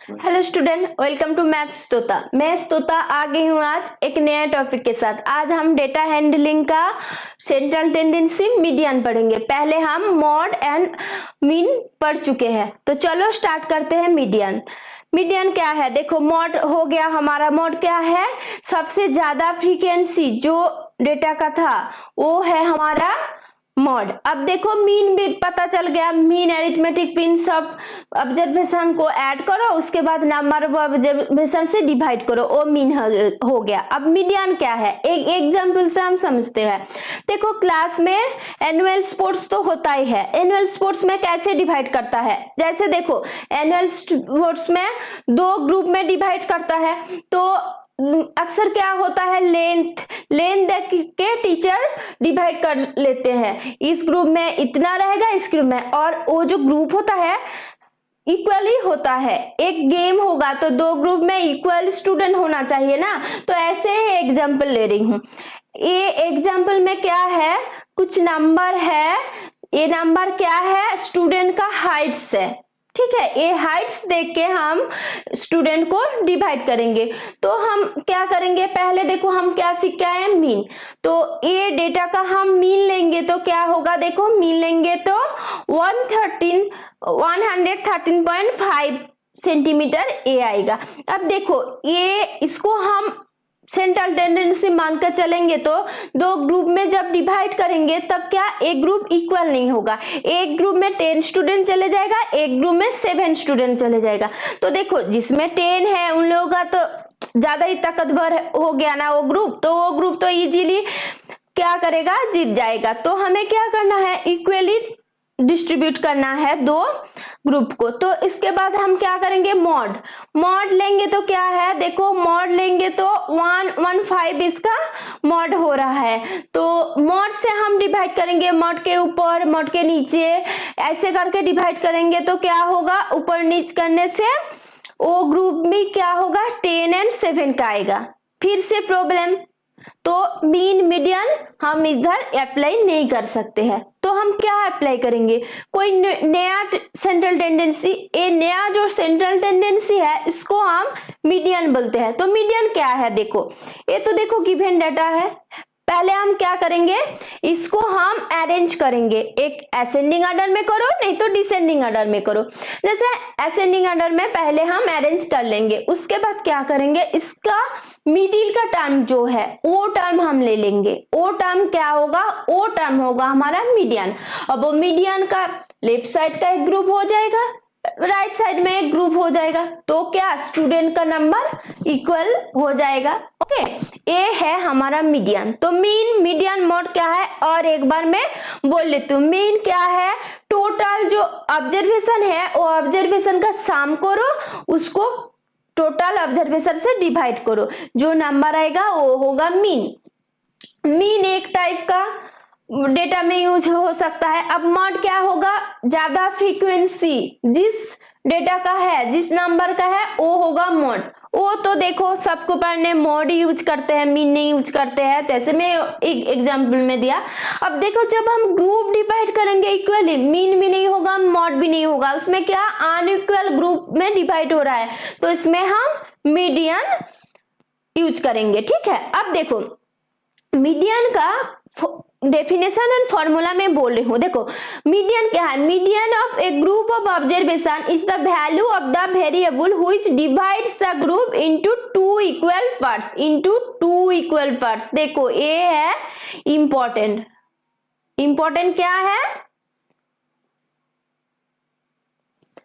Hello student, welcome to maths Tota. मैं तोता आ गई हूँ आज एक नया टॉपिक के साथ। आज हम डेटा हैंडलिंग का सेंट्रल टेंडेंसी मीडियन पढ़ेंगे। पहले हम मॉड एंड मीन पढ़ चुके हैं, तो चलो स्टार्ट करते हैं। मीडियन मीडियन क्या है? देखो, मॉड हो गया हमारा। मॉड क्या है? सबसे ज्यादा फ्रीक्वेंसी जो डेटा का था वो है हमारा मॉड। अब देखो, मीन भी पता चल गया। मीन, अरिथमेटिक मीन, सब ऑब्जर्वेशन को ऐड करो, उसके बाद नंबर ऑफ ऑब्जर्वेशन से डिवाइड करो, वो मीन हो गया। अब मीडियन क्या है, एक एग्जांपल से हम समझते हैं। देखो, क्लास में एनुअल स्पोर्ट्स तो होता ही है। एनुअल स्पोर्ट्स में कैसे डिवाइड करता है? जैसे देखो, एनुअल स्पोर्ट्स में दो ग्रुप में डिवाइड करता है, तो अक्सर क्या होता है, लेंथ देख के टीचर डिवाइड कर लेते हैं। इस ग्रुप में इतना रहेगा, इस ग्रुप में, और वो जो ग्रुप होता है इक्वली होता है। एक गेम होगा तो दो ग्रुप में इक्वल स्टूडेंट होना चाहिए ना। तो ऐसे ही एग्जांपल ले रही हूँ। ये एग्जांपल में क्या है, कुछ नंबर है। ये नंबर क्या है? स्टूडेंट का हाइट्स है, ठीक है। ये हाइट्स देख के हम स्टूडेंट को डिवाइड करेंगे। तो हम क्या करेंगे, पहले देखो हम क्या सीख के आए, मीन। तो ये डेटा का हम मीन लेंगे तो क्या होगा, देखो मीन लेंगे तो 113.5 सेंटीमीटर ए आएगा। अब देखो, ये इसको हम सेंट्रल टेंडेंसी मानकर चलेंगे तो दो ग्रुप में जब डिवाइड करेंगे तब क्या एक ग्रुप इक्वल नहीं होगा। एक ग्रुप में 10 स्टूडेंट चले जाएगा, एक ग्रुप में 7 स्टूडेंट चले जाएगा। तो देखो, जिसमें 10 है उन लोगों का तो ज्यादा ही ताकतवर हो गया ना वो ग्रुप, तो वो ग्रुप तो इजीली क्या करेगा, जीत जाएगा। तो हमें क्या करना है, इक्वली डिस्ट्रीब्यूट करना है दो ग्रुप को। तो इसके बाद हम क्या करेंगे, मॉड लेंगे तो क्या है, देखो मॉड लेंगे तो 115 इसका मॉड हो रहा है। तो मॉड से हम डिवाइड करेंगे, मॉड के ऊपर, मॉड के नीचे, ऐसे करके डिवाइड करेंगे तो क्या होगा, ऊपर नीचे करने से वो ग्रुप में क्या होगा, 10 एंड 7 का आएगा। फिर से प्रॉब्लम, तो मीन मीडियन हम इधर अप्लाई नहीं कर सकते हैं। तो हम क्या अप्लाई करेंगे, कोई नया सेंट्रल टेंडेंसी। ये नया जो सेंट्रल टेंडेंसी है इसको हम मीडियन बोलते हैं। तो मीडियन क्या है, देखो ये तो देखो गिवन डाटा है। पहले हम क्या करेंगे, इसको हम अरेंज करेंगे। एक असेंडिंग ऑर्डर में करो, नहीं तो डिसेंडिंग ऑर्डर में करो। जैसे असेंडिंग ऑर्डर में पहले हम अरेंज कर लेंगे, उसके बाद क्या करेंगे, इसका मिडिल का टर्म जो है वो टर्म हम ले लेंगे। वो टर्म क्या होगा, वो टर्म होगा हमारा मीडियन। अब वो मीडियन का लेफ्ट साइड का एक ग्रुप हो जाएगा, राइट साइड में एक ग्रुप हो जाएगा, तो क्या स्टूडेंट का नंबर इक्वल हो जाएगा। ओके, ये है हमारा मीडियन। तो मीन, मीडियन, मॉड क्या है, और एक बार मैं बोल लेती हूँ। मीन क्या है, टोटल जो ऑब्जर्वेशन है वो ऑब्जर्वेशन का सम करो, उसको टोटल ऑब्जर्वेशन से डिवाइड करो, जो नंबर आएगा वो होगा मीन। मीन एक टाइप का डेटा में यूज हो सकता है। अब मॉड क्या होगा, ज्यादा फ्रीक्वेंसी जिस डेटा का है, जिस नंबर का है, वो होगा मॉड। वो तो देखो सबको पढ़ने मॉड यूज करते हैं, मीन नहीं यूज करते हैं, जैसे मैं एक एग्जांपल में दिया। अब देखो, जब हम ग्रुप डिवाइड करेंगे इक्वली, मीन भी नहीं होगा, मॉड भी नहीं होगा, उसमें क्या अनइक्वल ग्रुप में डिवाइड हो रहा है, तो इसमें हम मीडियन यूज करेंगे, ठीक है। अब देखो, मीडियन का डेफिनेशन एंड फॉर्मूला में बोल रही हूं। देखो, मीडियन क्या है, median of A group of observation is the value of the variable which divides the group into two equal parts. देखो, ये है इंपॉर्टेंट क्या है,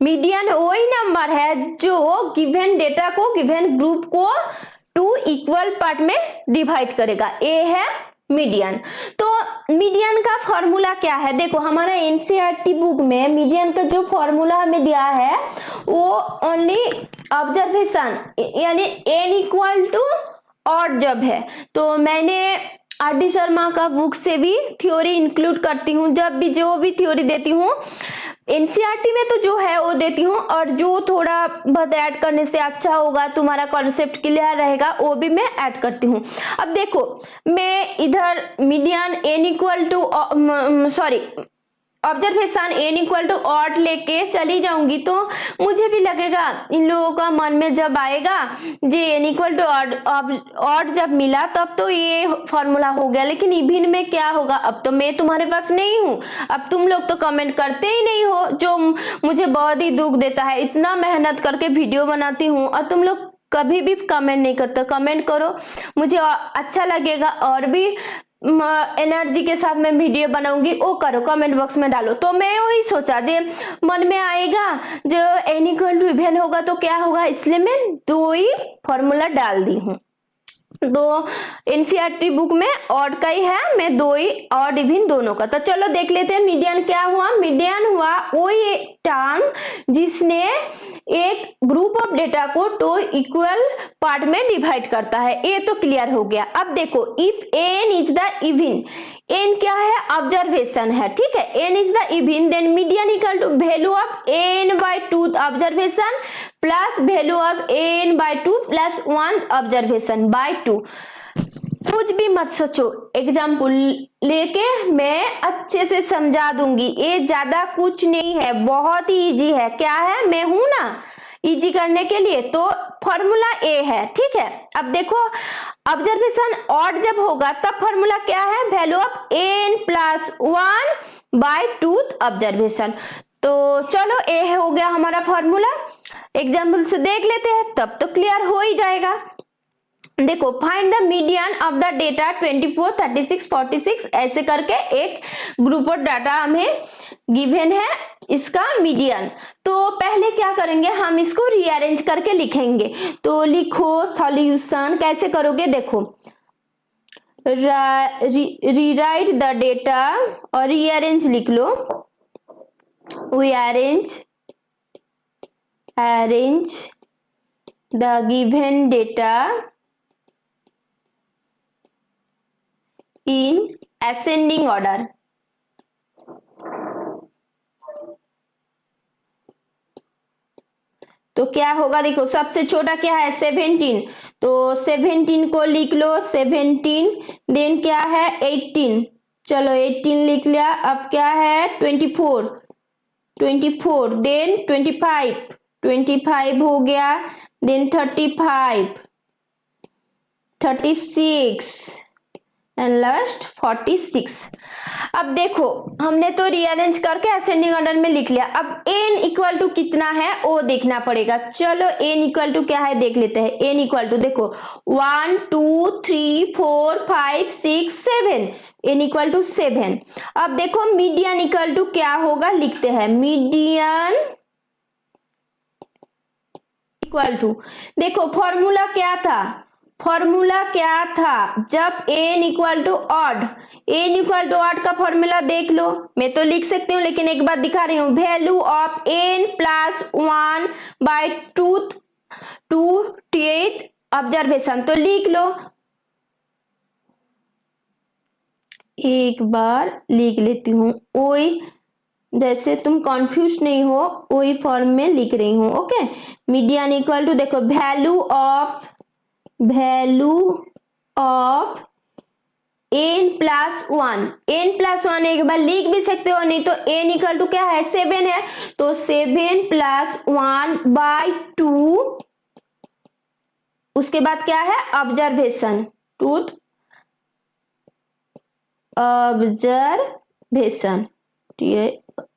मीडियन वही नंबर है जो गिवन डेटा को, गिवन ग्रुप को टू इक्वल पार्ट में डिवाइड करेगा। ये है मीडियन। तो मीडियन का फॉर्मूला क्या है, देखो हमारा एनसीईआरटी बुक में मीडियन का जो फॉर्मूला हमें दिया है वो ओनली ऑब्जर्वेशन यानी n इक्वल टू ऑड जब है। तो मैंने आर.डी. शर्मा का बुक से भी थ्योरी इंक्लूड करती हूँ, जब भी जो भी थ्योरी देती हूँ एनसीईआरटी में तो जो है वो देती हूँ, और जो थोड़ा बहुत ऐड करने से अच्छा होगा, तुम्हारा कॉन्सेप्ट क्लियर रहेगा, वो भी मैं ऐड करती हूँ। अब देखो, मैं इधर median n equal to observation n equal to odd लेके चली जाऊंगी तो मुझे भी लगेगा, इन लोगों का मन में जब आएगा जे n इक्वल टू ऑड जब मिला तब तो ये फॉर्मूला हो गया, लेकिन इवन में क्या होगा? अब तो मैं तुम्हारे पास नहीं हूँ, अब तुम लोग तो कमेंट करते ही नहीं हो, जो मुझे बहुत ही दुख देता है। इतना मेहनत करके वीडियो बनाती हूँ और तुम लोग कभी भी कमेंट नहीं करते। कमेंट करो, मुझे अच्छा लगेगा और भी एनर्जी के साथ मैं वीडियो बनाऊंगी। वो करो, कमेंट बॉक्स में डालो। तो मैं वही सोचा जे मन में आएगा जो n इक्वल टू इवन होगा तो क्या होगा, इसलिए मैं 2 ही फॉर्मूला डाल दी हूँ। दो एनसीईआरटी बुक में ऑड का ही है, मैं 2 ही ऑड इवन दोनों का। तो चलो देख लेते हैं मीडियन क्या हुआ। मीडियन हुआ वही टर्म जिसने एक ग्रुप ऑफ डेटा को 2 इक्वल पार्ट में डिवाइड करता है। ये तो क्लियर हो गया। अब देखो if n is the even, n क्या है? ऑब्जर्वेशन है, ठीक है। n is the even, then median equal to value of n by 2 observation plus value of n by 2 plus 1 observation by 2। कुछ भी मत सोचो, एग्जाम्पल लेके मैं अच्छे से समझा दूंगी। ये ज्यादा कुछ नहीं है, बहुत ही इजी है। क्या है? मैं हूं ना इजी करने के लिए, तो फॉर्मूला ए है, ठीक है। अब देखो ऑब्जर्वेशन ऑड जब होगा तब फॉर्मूला क्या है? Value of n plus 1 by 2 observation. तो चलो ए हो गया हमारा फॉर्मूला। एग्जाम्पल से देख लेते हैं, तब तो क्लियर हो ही जाएगा। देखो find the median of the data 24, 36, 46 ऐसे करके एक ग्रुप ऑफ डाटा हमें गिवन है, इसका मीडियन। तो पहले क्या करेंगे, हम इसको रीअरेंज करके लिखेंगे। तो लिखो सॉल्यूशन, कैसे करोगे? देखो रीराइट द डेटा और रीअरेंज लिख लो। We arrange the given data in ascending order। तो क्या होगा? देखो सबसे छोटा क्या है? 17, तो 17 को लिख लो 17, देन क्या है? 18, चलो 18 लिख लिया। अब क्या है? 24, देन 25 हो गया, देन 35, 36 एंड लास्ट 46। अब देखो हमने तो रीअरेंज करके असेंडिंग ऑर्डर में लिख लिया। अब n इक्वल टू कितना है वो देखना पड़ेगा। चलो n इक्वल टू क्या है देख लेते हैं। n इक्वल टू देखो 1 2 3 4 5 6 7, n इक्वल टू 7। अब देखो मीडियन इक्वल टू क्या होगा लिखते हैं। मीडियन इक्वल टू, देखो फॉर्मूला क्या था? जब n इक्वल टू ऑड, का फॉर्मूला देख लो। मैं तो लिख सकती हूँ लेकिन एक बार दिखा रही हूँ। Value of n plus 1 by 2 observation, तो लिख लो। एक बार लिख लेती हूँ, वही जैसे तुम कंफ्यूज नहीं हो वही फॉर्म में लिख रही हूँ। ओके, मीडियन इक्वल टू देखो वैल्यू ऑफ n प्लस 1, एक बार लिख भी सकते हो, नहीं तो n इक्वल टू क्या है? 7 है, तो 7 प्लस 1 बाय 2, उसके बाद क्या है? ऑब्जर्वेशन,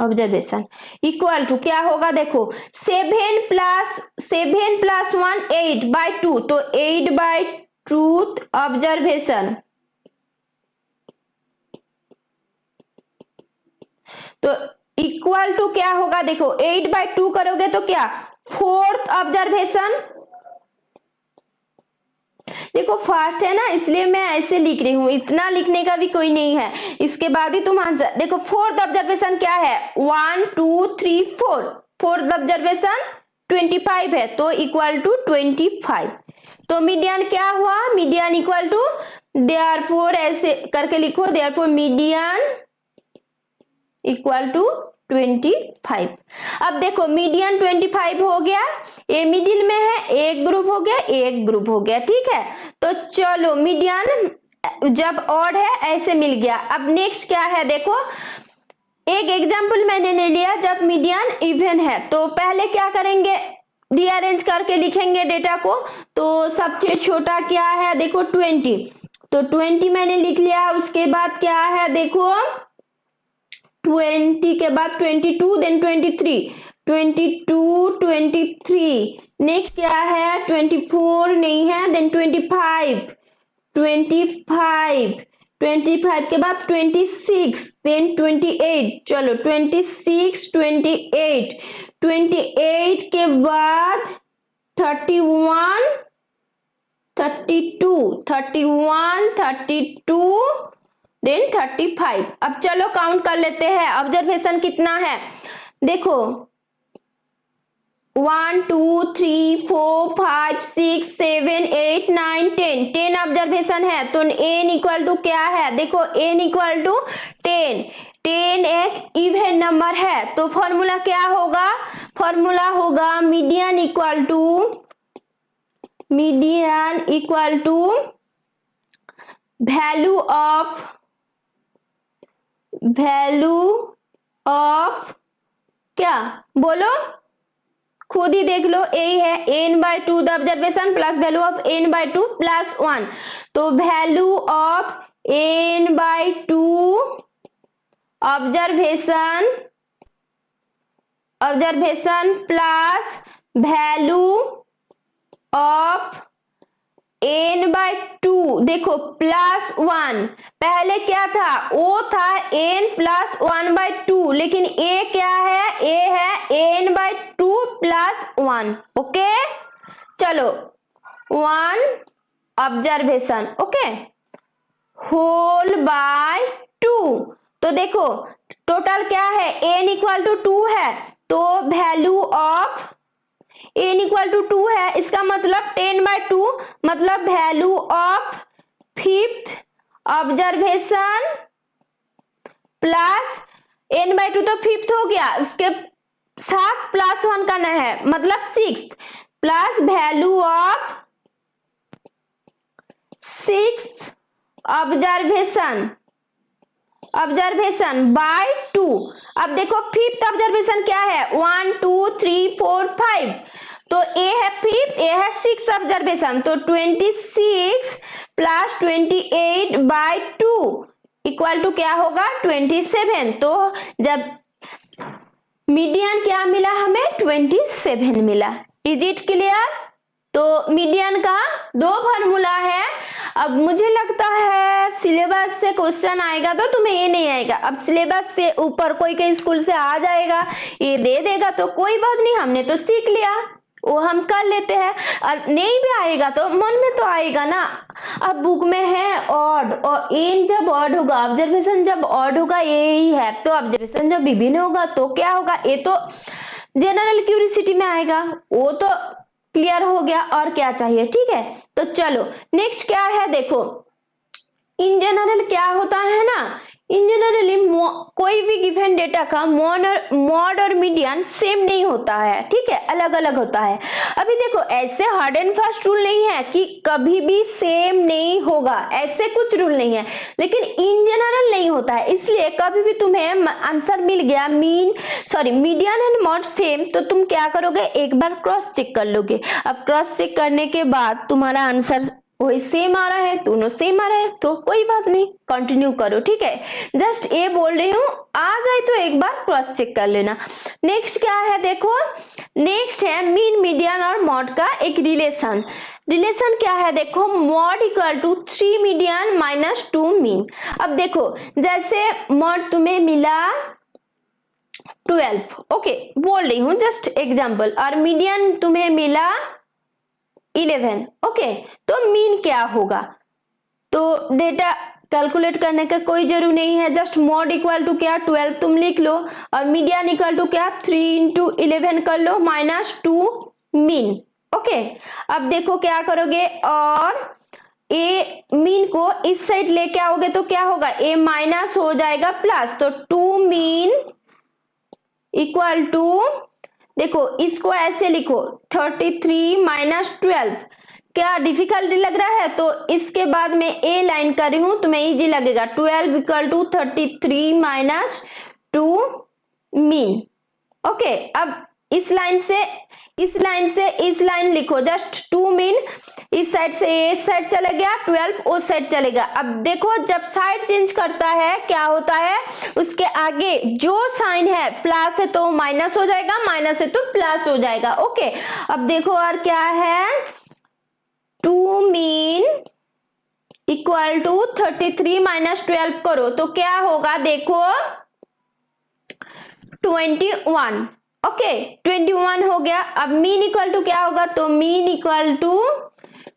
ऑब्जर्वेशन इक्वल टू क्या होगा? देखो 7 प्लस 1 8 बाय 2, तो 8 बाय 2 ऑब्जर्वेशन, तो इक्वल टू क्या होगा? देखो 8 बाय 2 करोगे तो क्या? 4th observation. देखो फास्ट है ना, इसलिए मैं ऐसे लिख रही हूं, इतना लिखने का भी कोई नहीं है। इसके बाद ही तुम आंसर देखो। 4th ऑब्जर्वेशन क्या है? 1 2 3 4, 4th ऑब्जर्वेशन 25 है, तो इक्वल टू 25। तो मीडियन क्या हुआ? मीडियन इक्वल टू, देयरफॉर ऐसे करके लिखो, देयरफॉर मीडियन इक्वल टू 25। अब देखो मीडियन 25 हो गया, ये मिडिल में है, एक ग्रुप हो गया, ठीक है। तो चलो मीडियन जब ऑड है ऐसे मिल गया। अब नेक्स्ट क्या है देखो, एक एग्जाम्पल मैंने ले लिया जब मीडियन इवन है, तो पहले क्या करेंगे, रीअरेंज करके लिखेंगे डेटा को। तो सबसे छोटा क्या है देखो 20, तो 20 मैंने लिख लिया। उसके बाद क्या है देखो 20 के बाद 22, देन 23, 22, 23, नेक्स्ट क्या है 24 नहीं है, देन 25, 25, 25 के बाद 26, देन 28, चलो 26, 28, 28 के बाद 31, 32, 31, 32, देन 35। अब चलो काउंट कर लेते हैं ऑब्जर्वेशन कितना है। देखो 1 2 3 4 5 6 7 8 9 10, 10 ऑब्जर्वेशन है। तो n इक्वल टू क्या है देखो n इक्वल टू 10, 10 एक इवन नंबर है। तो फॉर्मूला क्या होगा, फॉर्मूला होगा median equal to value of क्या बोलो, खुद ही देख लो, यही है n/2 the observation plus value of n/2 plus 1। तो value of n/2 observation plus value of n/2, देखो प्लस 1, पहले क्या था o था n प्लस 1/2, लेकिन a क्या है, a है n/2 प्लस 1। ओके चलो 1 ऑब्जर्वेशन ओके होल बाय 2। तो देखो टोटल क्या है n इक्वल टू 2 है, तो value of n equal to 2 है, इसका मतलब 10/2 मतलब value of fifth observation plus n/2 तो फिफ्थ हो गया, उसके साथ प्लस 1 करना है मतलब 6 plus value of 6 observation by 2। अब देखो फिफ्थ ऑब्जर्वेशन क्या है 1 2 3 4 5, तो ए है फिफ्थ, ए है 6 ऑब्जर्वेशन, तो 26 प्लस 28/2 इक्वल टू क्या होगा 27। तो जब मीडियन क्या मिला हमें 27 मिला। Is it clear. तो मीडियन का 2 फॉर्मूला है। अब मुझे लगता है सिलेबस से क्वेश्चन आएगा तो तुम्हें ये नहीं आएगा, अब सिलेबस से ऊपर कोई कहीं स्कूल से आ जाएगा ये दे देगा तो कोई बात नहीं, हमने तो सीख लिया, वो हम कर लेते हैं। और नहीं भी आएगा तो मन में तो आएगा ना। अब बुक में है ऑड, और एन जब ऑड होगा, ऑब्जर्वेशन जब ऑड होगा यही है, तो ऑब्जर्वेशन जब विभिन्न होगा तो क्या होगा, ये तो जनरल क्यूरियोसिटी में आएगा, वो तो क्लियर हो गया। और क्या चाहिए, ठीक है। तो चलो नेक्स्ट क्या है देखो, इन जनरल क्या होता है ना, इन जनरली कोई भी गिवन डेटा का मॉड और मीडियन सेम नहीं होता है, ठीक है, अलग अलग होता है। अभी देखो ऐसे हार्ड एंड फास्ट रूल नहीं है कि कभी भी सेम नहीं होगा, ऐसे कुछ रूल नहीं है, लेकिन इन जनरल नहीं होता है। इसलिए कभी भी तुम्हें आंसर मिल गया मीडियन एंड मॉड सेम, तो तुम क्या करोगे, एक बार क्रॉस चेक कर लोगे। अब क्रॉस चेक करने के बाद तुम्हारा आंसर वही सेम आ रहा है, दोनों सेम आ रहा है, तो कोई बात नहीं, कंटिन्यू करो, ठीक है। जस्ट ये बोल रही हूं, आ जाए तो एक बार क्रॉस चेक कर लेना। नेक्स्ट क्या है देखो, नेक्स्ट है मीन मीडियन और मॉड का एक रिलेशन क्या है देखो, mode equal to 3 median minus 2 mean. अब देखो जैसे मॉड तुम्हें मिला 12, ओके बोल रही हूं जस्ट एग्जांपल, और मीडियन तुम्हें मिला 11, ओके, तो मीन क्या होगा, तो डेटा कैलकुलेट करने का कोई जरूर नहीं है, जस्ट मॉड इक्वल टू क्या 12 तुम लिख लो, और मीडियन इक्वल टू क्या 3 × 11 कर लो माइनस 2 मीन, ओके। अब देखो क्या करोगे, और ए मीन को इस साइड लेके आओगे तो क्या होगा, ए माइनस हो जाएगा प्लस, तो 2 मीन इक्वल टू, देखो इसको ऐसे लिखो 33 माइनस 12, क्या डिफिकल्टी लग रहा है, तो इसके बाद में ए लाइन कर रही हूं, तुम्हें इजी लगेगा। 12 equal to 33 minus two mean. Okay, अब इस लाइन से इस लाइन लिखो, जस्ट टू मीन, इस साइड से इस साइड चला गया, 12 उस साइड चलेगा। अब देखो जब साइड चेंज करता है क्या होता है, उसके आगे जो साइन है प्लस है तो माइनस हो जाएगा, माइनस है तो प्लस हो जाएगा। ओके, अब देखो और क्या है, two mean equal to 33 minus 12 करो तो क्या होगा, देखो 21। ओके, 21 हो गया। अब मीन इक्वल टू क्या होगा, तो मीन इक्वल टू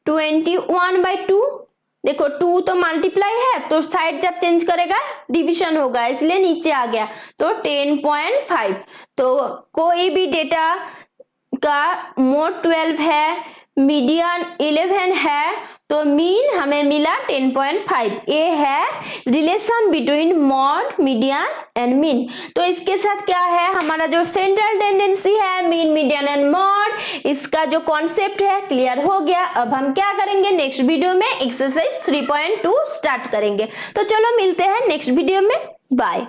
21/2। देखो 2 तो मल्टीप्लाई है तो साइड जब चेंज करेगा डिवीजन होगा, इसलिए नीचे आ गया, तो 10.5। तो कोई भी डेटा का मोड 12 है, मीडियन 11 है, तो मीन हमें मिला 10.5। ये है relation between mod, median and mean. तो इसके साथ क्या है, हमारा जो सेंट्रल टेंडेंसी है, मीन, मीडियन एंड मॉड, इसका जो कॉन्सेप्ट है क्लियर हो गया। अब हम क्या करेंगे, नेक्स्ट वीडियो में एक्सरसाइज 3.2 स्टार्ट करेंगे। तो चलो मिलते हैं नेक्स्ट वीडियो में, बाय।